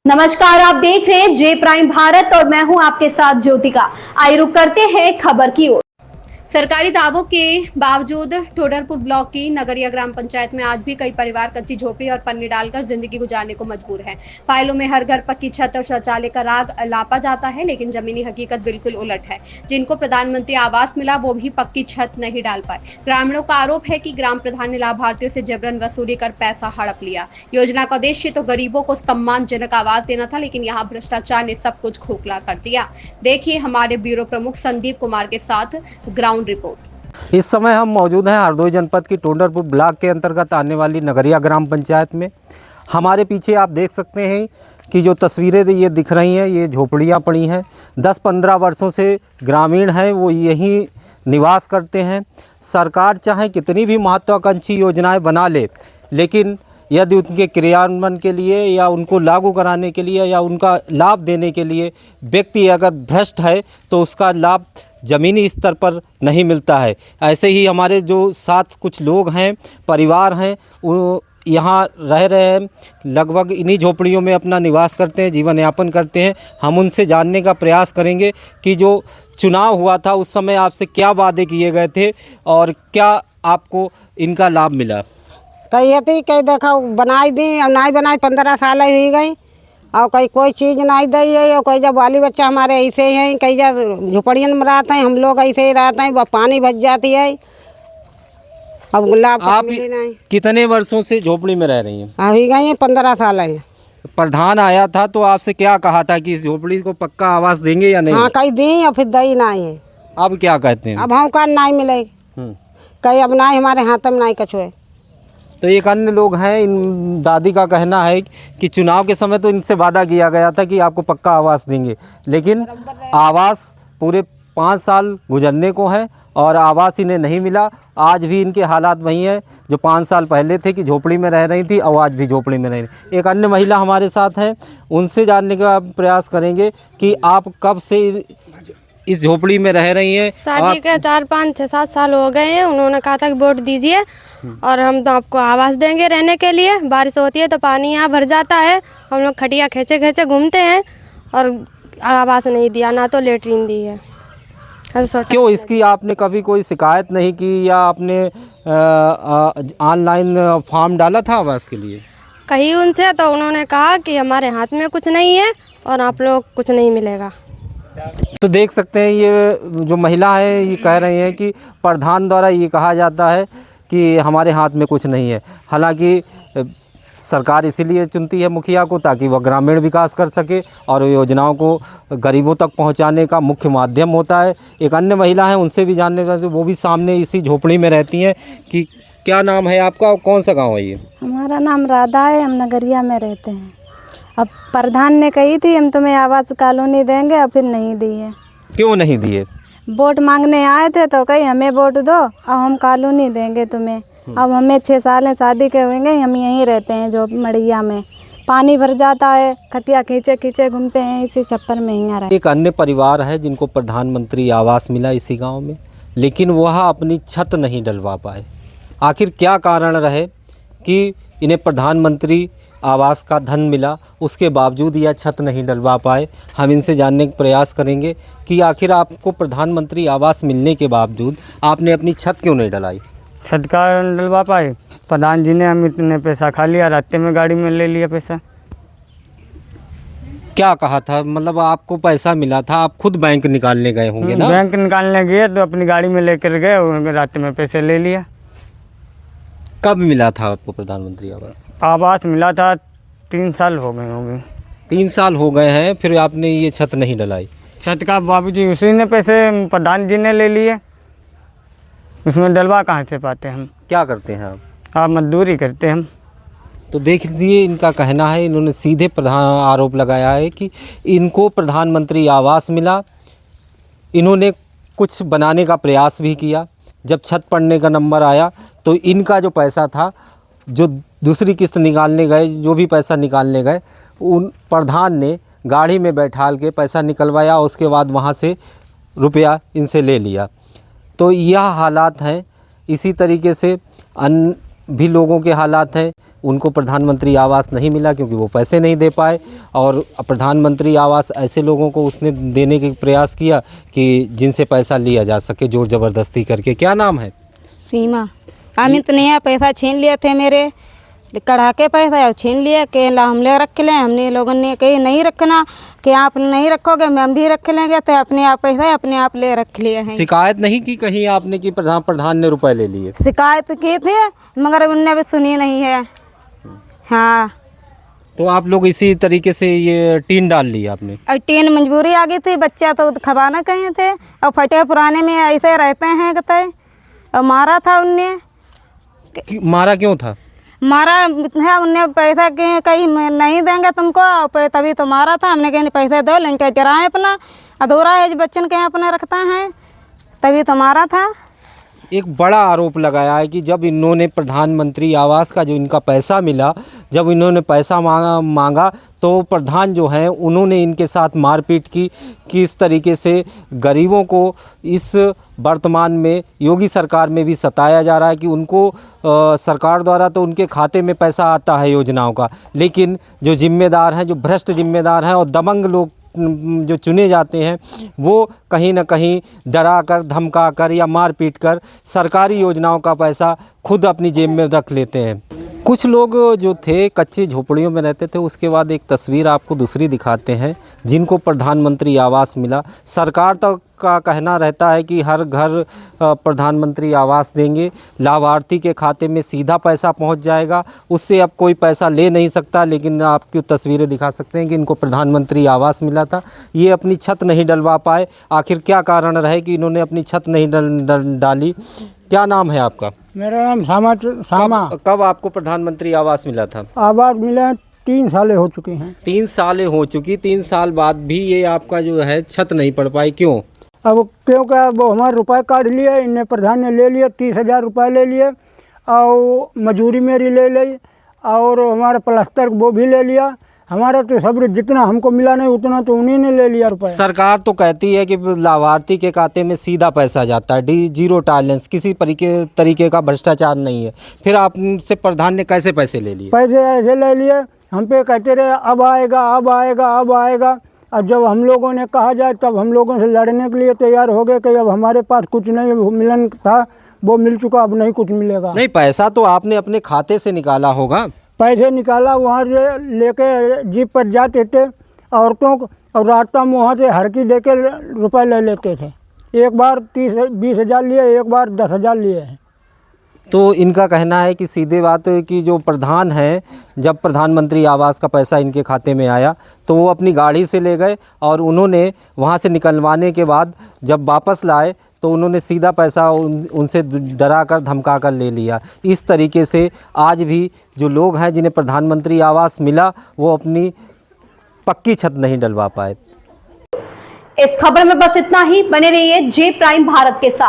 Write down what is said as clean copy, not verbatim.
नमस्कार, आप देख रहे हैं जे प्राइम भारत और मैं हूं आपके साथ ज्योतिका। आइए रुक करते हैं खबर की ओर। सरकारी दावों के बावजूद टोडरपुर ब्लॉक की नगरिया ग्राम पंचायत में आज भी कई परिवार कच्ची झोपड़ी और पन्नी डालकर जिंदगी गुजारने को मजबूर हैं। फाइलों में हर घर पक्की छत और शौचालय का राग लापा जाता है, लेकिन जमीनी हकीकत बिल्कुल उलट है। जिनको प्रधानमंत्री आवास मिला वो भी पक्की छत नहीं डाल पाए। ग्रामीणों का आरोप है कि ग्राम प्रधान ने लाभार्थियों से जबरन वसूली कर पैसा हड़प लिया। योजना का उद्देश्य तो गरीबों को सम्मानजनक आवास देना था, लेकिन यहाँ भ्रष्टाचार ने सब कुछ खोखला कर दिया। देखिए हमारे ब्यूरो प्रमुख संदीप कुमार के साथ ग्राउंड रिपोर्ट। इस समय हम मौजूद हैं हरदोई जनपद की टोडरपुर ब्लॉक के अंतर्गत आने वाली नगरिया ग्राम पंचायत में। हमारे पीछे आप देख सकते हैं कि जो तस्वीरें ये दिख रही हैं ये झोपड़ियाँ पड़ी हैं। 10-15 वर्षों से ग्रामीण हैं वो यहीं निवास करते हैं। सरकार चाहे कितनी भी महत्वाकांक्षी योजनाएं बना ले, लेकिन यदि उनके क्रियान्वयन के लिए या उनको लागू कराने के लिए या उनका लाभ देने के लिए व्यक्ति अगर भ्रष्ट है तो उसका लाभ ज़मीनी स्तर पर नहीं मिलता है। ऐसे ही हमारे जो साथ कुछ लोग हैं, परिवार हैं, वो यहाँ रह रहे हैं, लगभग इन्हीं झोपड़ियों में अपना निवास करते हैं, जीवन यापन करते हैं। हम उनसे जानने का प्रयास करेंगे कि जो चुनाव हुआ था उस समय आपसे क्या वादे किए गए थे और क्या आपको इनका लाभ मिला। कही थी कहीं देखो बनाई दी और नहीं बनाई, 15 साल ही गई और कहीं कोई चीज़ नहीं दी है। और कहीं जब बाली बच्चा हमारे ऐसे हैं, कहीं जब झुपड़ियन में रहते हैं हम लोग ऐसे ही रहते हैं, वह पानी भज जाती है। अब गुलाब आप कितने वर्षों से झोपड़ी में रह रही हैं? अभी गई हैं 15 साल है। प्रधान आया था तो आपसे क्या कहा था कि इस झोपड़ी को पक्का आवास देंगे या नहीं? हाँ कहीं दी और फिर दई नहीं है। अब क्या कहते हैं? अब हम का नहीं मिलेगी, कहीं अब नहीं हमारे हाथ में नहीं कछुए। तो एक अन्य लोग हैं, इन दादी का कहना है कि चुनाव के समय तो इनसे वादा किया गया था कि आपको पक्का आवास देंगे, लेकिन आवास पूरे 5 साल गुजरने को है और आवास इन्हें नहीं मिला। आज भी इनके हालात वही हैं जो 5 साल पहले थे कि झोपड़ी में रह रही थी और आज भी झोपड़ी में रह रही। एक अन्य महिला हमारे साथ हैं, उनसे जानने का प्रयास करेंगे कि आप कब से इस झोपड़ी में रह रही हैं। शादी के 4, 5, 6, 7 साल हो गए हैं। उन्होंने कहा था कि वोट दीजिए और हम तो आपको आवास देंगे रहने के लिए। बारिश होती है तो पानी यहाँ भर जाता है, हम लोग खटिया खींचे खींचे घूमते हैं और आवास नहीं दिया, ना तो लेटरिन दी है। क्यों इसकी आपने कभी कोई शिकायत नहीं की या आपने ऑनलाइन फॉर्म डाला था आवास के लिए? कहीं उनसे तो उन्होंने कहा कि हमारे हाथ में कुछ नहीं है और आप लोग कुछ नहीं मिलेगा। तो देख सकते हैं ये जो महिला है ये कह रही हैं कि प्रधान द्वारा ये कहा जाता है कि हमारे हाथ में कुछ नहीं है। हालांकि सरकार इसीलिए चुनती है मुखिया को ताकि वह ग्रामीण विकास कर सके और योजनाओं को गरीबों तक पहुंचाने का मुख्य माध्यम होता है। एक अन्य महिला है, उनसे भी जानने का, वो भी सामने इसी झोपड़ी में रहती हैं। कि क्या नाम है आपका और कौन सा गाँव है ये? हमारा नाम राधा है, हम नगरिया में रहते हैं। अब प्रधान ने कही थी हम तुम्हें आवास कॉलोनी देंगे और फिर नहीं दी है। क्यों नहीं दिए? वोट मांगने आए थे तो कही हमें वोट दो और हम कॉलोनी देंगे तुम्हें। अब हमें 6 साल हैं शादी के होंगे, हम यहीं रहते हैं जो मड़िया में। पानी भर जाता है, खटिया खींचे खींचे घूमते हैं, इसी छप्पर में ही आ रहा है। एक अन्य परिवार है जिनको प्रधानमंत्री आवास मिला इसी गाँव में, लेकिन वह अपनी छत नहीं डलवा पाए। आखिर क्या कारण रहे कि इन्हें प्रधानमंत्री आवास का धन मिला, उसके बावजूद यह छत नहीं डलवा पाए? हम इनसे जानने का प्रयास करेंगे कि आखिर आपको प्रधानमंत्री आवास मिलने के बावजूद आपने अपनी छत क्यों नहीं डलाई? छत का डलवा पाए? प्रधान जी ने हम इतने पैसा खा लिया, रास्ते में गाड़ी में ले लिया पैसा। क्या कहा था? मतलब आपको पैसा मिला था, आप खुद बैंक निकालने गए होंगे ना? बैंक निकालने गए तो अपनी गाड़ी में लेकर गए और रास्ते में पैसे ले लिया। कब मिला था आपको प्रधानमंत्री आवास? आवास मिला था 3 साल हो गए होंगे। 3 साल हो गए हैं, फिर आपने ये छत नहीं डलाई? छत का बाबूजी उसी ने पैसे प्रधान जी ने ले लिए, उसमें डलवा कहाँ से पाते हम? क्या करते हैं आप? आप मजदूरी करते हम। तो देख लीजिए इनका कहना है, इन्होंने सीधे प्रधान आरोप लगाया है कि इनको प्रधानमंत्री आवास मिला, इन्होंने कुछ बनाने का प्रयास भी किया। जब छत पड़ने का नंबर आया तो इनका जो पैसा था, जो दूसरी किस्त निकालने गए, जो भी पैसा निकालने गए, उन प्रधान ने गाड़ी में बैठाल के पैसा निकलवाया, उसके बाद वहाँ से रुपया इनसे ले लिया। तो यह हालात हैं। इसी तरीके से भी लोगों के हालात हैं, उनको प्रधानमंत्री आवास नहीं मिला क्योंकि वो पैसे नहीं दे पाए, और प्रधानमंत्री आवास ऐसे लोगों को उसने देने के प्रयास किया कि जिनसे पैसा लिया जा सके ज़ोर ज़बरदस्ती करके। क्या नाम है? सीमा। अमित ने पैसा छीन लिए थे मेरे, कढ़ा के पैसा छीन लिया कि हम ले रख लें। हमने लोगों ने कही नहीं रखना, कि आप नहीं रखोगे हम भी रख लेंगे, तो अपने आप पैसा अपने आप ले रख लिए हैं। शिकायत नहीं की कहीं आपने कि प्रधान ने रुपए ले लिए? शिकायत की थी मगर उनने भी सुनी नहीं है। हाँ, तो आप लोग इसी तरीके से ये टीन डाल ली आपने? और टीन मजबूरी आ गई थी, बच्चा तो खबाना कहे थे, और फटे पुराने में ऐसे रहते हैं कहते, और मारा था उनने। मारा क्यों था? मारा है उनने, पैसा के कहीं नहीं देंगे तुमको, तभी तो मारा था। हमने कहीं पैसे दो, लेंगे जराए अपना अधूरा है बच्चन के अपना रखता है, तभी तो मारा था। एक बड़ा आरोप लगाया है कि जब इन्होंने प्रधानमंत्री आवास का जो इनका पैसा मिला, जब इन्होंने पैसा मांगा तो प्रधान जो हैं उन्होंने इनके साथ मारपीट की, किस तरीके से गरीबों को इस वर्तमान में योगी सरकार में भी सताया जा रहा है कि उनको सरकार द्वारा तो उनके खाते में पैसा आता है योजनाओं का, लेकिन जो जिम्मेदार हैं, जो भ्रष्ट जिम्मेदार हैं और दबंग लोग जो चुने जाते हैं, वो कहीं ना कहीं डरा कर, धमका कर या मार पीट कर सरकारी योजनाओं का पैसा खुद अपनी जेब में रख लेते हैं। कुछ लोग जो थे कच्ची झोपड़ियों में रहते थे, उसके बाद एक तस्वीर आपको दूसरी दिखाते हैं जिनको प्रधानमंत्री आवास मिला। सरकार तक का कहना रहता है कि हर घर प्रधानमंत्री आवास देंगे, लाभार्थी के खाते में सीधा पैसा पहुंच जाएगा, उससे अब कोई पैसा ले नहीं सकता। लेकिन आपकी तस्वीरें दिखा सकते हैं कि इनको प्रधानमंत्री आवास मिला था, ये अपनी छत नहीं डलवा पाए। आखिर क्या कारण रहे कि इन्होंने अपनी छत नहीं डाली? क्या नाम है आपका? मेरा नाम सामा। कब आपको प्रधानमंत्री आवास मिला था? आवास मिला 3 सालें हो चुकी हैं। 3 सालें हो चुकी, 3 साल बाद भी ये आपका जो है छत नहीं पड़ पाई, क्यों? अब क्योंकि वो हमारे रुपए काट लिए, इन्हें प्रधान ने ले लिए, 30,000 रुपये ले लिए, और मजूरी मेरी ले ली, और हमारे प्लास्टर वो भी ले लिया। हमारा तो सब जितना हमको मिला नहीं उतना तो उन्हीं ने ले लिया रुपया। सरकार तो कहती है कि लाभार्थी के खाते में सीधा पैसा जाता है, जीरो टॉलरेंस, किसी तरीके का भ्रष्टाचार नहीं है, फिर आपसे प्रधान ने कैसे पैसे ले लिए? पैसे ऐसे ले लिए, हम पे कहते रहे अब आएगा अब आएगा अब आएगा, और जब हम लोगों ने कहा जाए तब हम लोगों से लड़ने के लिए तैयार हो गए कि अब हमारे पास कुछ नहीं मिलन था, वो मिल चुका, अब नहीं कुछ मिलेगा। नहीं, पैसा तो आपने अपने खाते से निकाला होगा। पैसे निकाला, वहाँ से लेके जीप पर जाते थे औरतों को, और रास्ता में वहाँ से हड़की दे के रुपये ले लेते थे। एक बार 20,000 लिए, एक बार 10,000 लिए हैं। तो इनका कहना है कि सीधे बात है कि जो प्रधान हैं, जब प्रधानमंत्री आवास का पैसा इनके खाते में आया तो वो अपनी गाड़ी से ले गए, और उन्होंने वहाँ से निकलवाने के बाद जब वापस लाए तो उन्होंने सीधा पैसा उनसे डरा कर धमका कर ले लिया। इस तरीके से आज भी जो लोग हैं जिन्हें प्रधानमंत्री आवास मिला, वो अपनी पक्की छत नहीं डलवा पाए। इस खबर में बस इतना ही। बने रहिए जे प्राइम भारत के साथ।